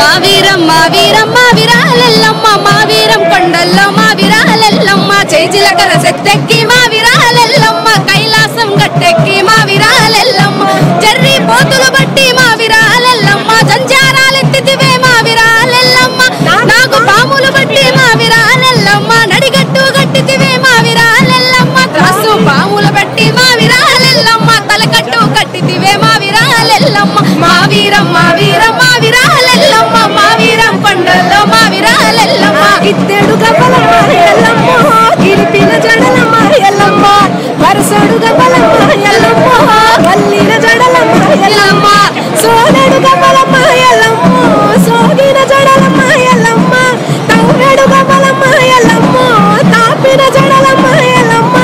మా వీరం మా వీరం మా విరాలెల్లమ్మ మా వీరం కొండల్లో మా విరాలెల్లమ్మ చేజిలకర సెత్తెక్కి మా విరాలెల్లమ్మ కైలాసం గట్టెక్కి మా విరాలెల్లమ్మ జర్రి పోతులు బట్టి మా విరాలెల్లమ్మ జంజారాలెత్తితివే మా విరాలెల్లమ్మ నాకు పాములు బట్టి మా విరాలెల్లమ్మ నడిగట్టు గట్టితివే మా విరాలెల్లమ్మ త్రాసు పాములు బట్టి మా విరాలెల్లమ్మ తలకట్టు కట్టితివే మా విరాలెల్లమ్మ మా వీరం మా వీరం మా విరాలెల్లమ్మ మా వీరం కొండల్లో మా విరాలెల్లమ్మ ఇత్తెడు గబలమ్మ ఎల్లమ్మ గిరిపిన జడలమ్మ ఎల్లమ్మ వరసడు గబలమ్మ ఎల్లమ్మ వల్లిన జడలమ్మ ఎల్లమ్మ సోదడు గబలమ్మ ఎల్లమ్మ సోదిన జడలమ్మ ఎల్లమ్మ తవ్వెడు గబలమ్మ ఎల్లమ్మ తాపిన జడలమ్మ ఎల్లమ్మ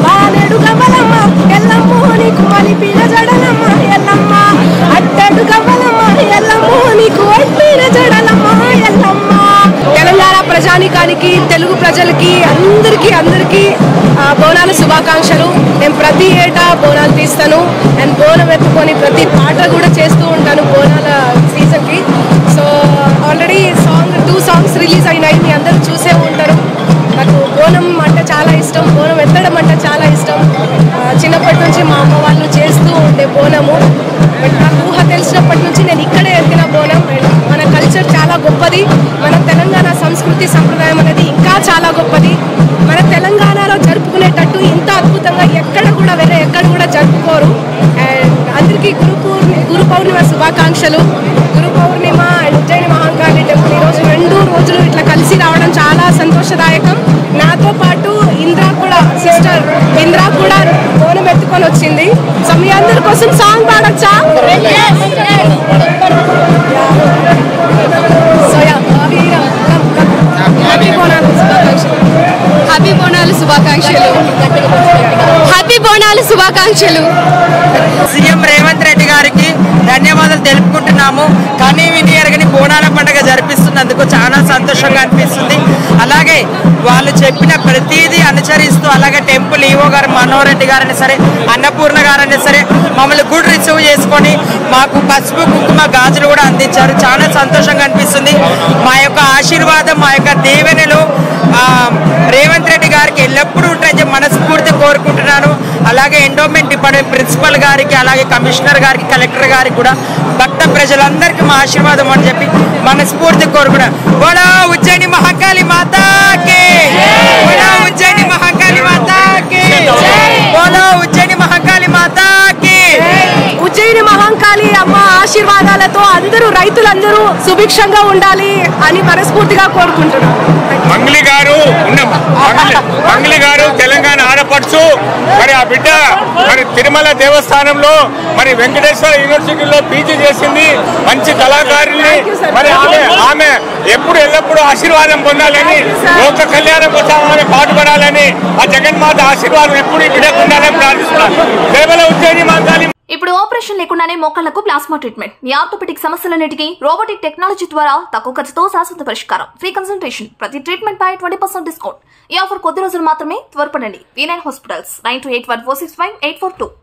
వానెడు గబలమ్మ ఎల్లమ్మ నీకు మలిపిన జడలమ్మ ఎల్లమ్మ అట్టడు గబలమ్మ ఎల్లమ్మ నీకు అట్టిన జడలమ్మ ఎల్లమ్మ తెలంగాణ ప్రజానికానికి తెలుగు ప్రజలకి అందరికీ బోనాల శుభాకాంక్షలు. నేను ప్రతి ఏటా బోనాలు తీస్తాను అండ్ బోనం ఎత్తుకొని ప్రతి పాట కూడా చేస్తూ ఉంటాను బోనాల సీజన్కి. సో ఆల్రెడీ 2 సాంగ్స్ రిలీజ్ అయినాయి, మీ అందరూ చూసే ఉంటారు. నాకు బోనం అంటే చాలా ఇష్టం, బోనం ఎత్తడం అంటే చాలా ఇష్టం. చిన్నప్పటి నుంచి మా అమ్మ వాళ్ళు చేస్తూ ఉండే బోనము. బట్ నాకు ఊహ తెలిసినప్పటి నుంచి నేను ఇక్కడే ఎత్తిన బోనం. మన కల్చర్ చాలా గొప్పది, మన తెలంగాణ సంస్కృతి సంప్రదాయం అనేది ఇంకా చాలా గొప్పది. మన తెలంగాణలో జరుపుకునేటట్టు ఇంత అద్భుతంగా ఎక్కడ కూడా జరుపుకోరు. అండ్ అందరికీ గురు పౌర్ణిమ శుభాకాంక్షలు. గురు పౌర్ణిమ అండ్ ఉజ్జయిని మహాకాళి టెంపుల్ ఈరోజు 2 రోజులు ఇట్లా కలిసి రావడం చాలా సంతోషదాయకం. నాతో పాటు సిస్టర్ ఇంద్రా కూడా బోనం ఎత్తుకొని వచ్చింది. సో మీ అందరి కోసం సాంగ్ పాడొచ్చా? హ్యాపీ బోనాలు శుభాకాంక్షలు. హ్యాపీ బోనాలు శుభాకాంక్షలు. సీఎం రేవంత్ రెడ్డి గారికి ధన్యవాదాలు తెలుపుకుంటున్నాము. కానీ విని ఎరగని బోనాల పండుగ జరిపిస్తున్నందుకు చాలా సంతోషంగా అనిపిస్తుంది. అలాగే వాళ్ళు చెప్పిన ప్రతిదీ అనుసరిస్తూ, అలాగే టెంపుల్ ఈవో గారు మనోహర్ రెడ్డి గారైనా సరే, అన్నపూర్ణ గారైనా సరే మమ్మల్ని గుడ్ రిసీవ్ చేసుకొని మాకు పసుపు కుంకుమ గాజులు కూడా అందించారు. చాలా సంతోషంగా అనిపిస్తుంది. మా యొక్క ఆశీర్వాదం, మా యొక్క దీవెనలు రేవంత్ రెడ్డి గారికి ఎల్లప్పుడూ ఉంటాయని మనస్ఫూర్తి కోరుకుంటున్నాను. అలాగే ఎండోమెంట్ డిపార్ట్మెంట్ ప్రిన్సిపల్ గారికి, అలాగే కమిషనర్ గారికి, కలెక్టర్ గారికి కూడా భక్త ప్రజలందరికీ మా ఆశీర్వాదం అని చెప్పి మనస్ఫూర్తి కోరుకున్నాను. బోలో ఉజ్జయిని మహాకాళి మాతాకి, బోలో ఉజ్జయిని మహాకాళి మాతాకి, బోలో ఉజ్జయిని మహాకాళి మాతాకి. ఉజ్జయిని మహాకాళి అమ్మ ఆశీర్వాదాలతో రైతులందరూ సుభిక్షంగా ఉండాలి అని మనస్ఫూర్తిగా కోరుకుంటున్నాను. మంగళి గారు తెలంగాణ ఆడపడుచు. మరి ఆ బిడ్డ మరి తిరుమల దేవస్థానంలో మరి వెంకటేశ్వర యూనివర్సిటీలో పీజీ చేసింది. మంచి కళాకారుల్ని. మరి ఆమె ఎల్లప్పుడూ ఆశీర్వాదం పొందాలని, లోక కళ్యాణం కోసం ఆమె పాటుపడాలని, ఆ జగన్మాత ఆశీర్వాదం ఎప్పుడు ఈ బిడ్డకు ఉండాలని ప్రార్థిస్తున్నాను. కేవలం ఉజ్జయిని మహాకాళి. ఇప్పుడు ఆపరేషన్ లేకుండానే మోకాళ్లకు ప్లాస్మా ట్రీట్మెంట్. మీ ఆర్థోపెడిక్ సమస్యలన్నిటికీ రోబోటిక్ టెక్నాలజీ ద్వారా తక్కువ ఖర్చుతో శాశ్వత పరిష్కారం. Free consultation. ప్రతి ట్రీట్మెంట్ పై 20% డిస్కౌంట్. ఈ ఆఫర్ కొద్ది రోజులు మాత్రమే. త్వరపడండి. V9 hospitals 9281465842.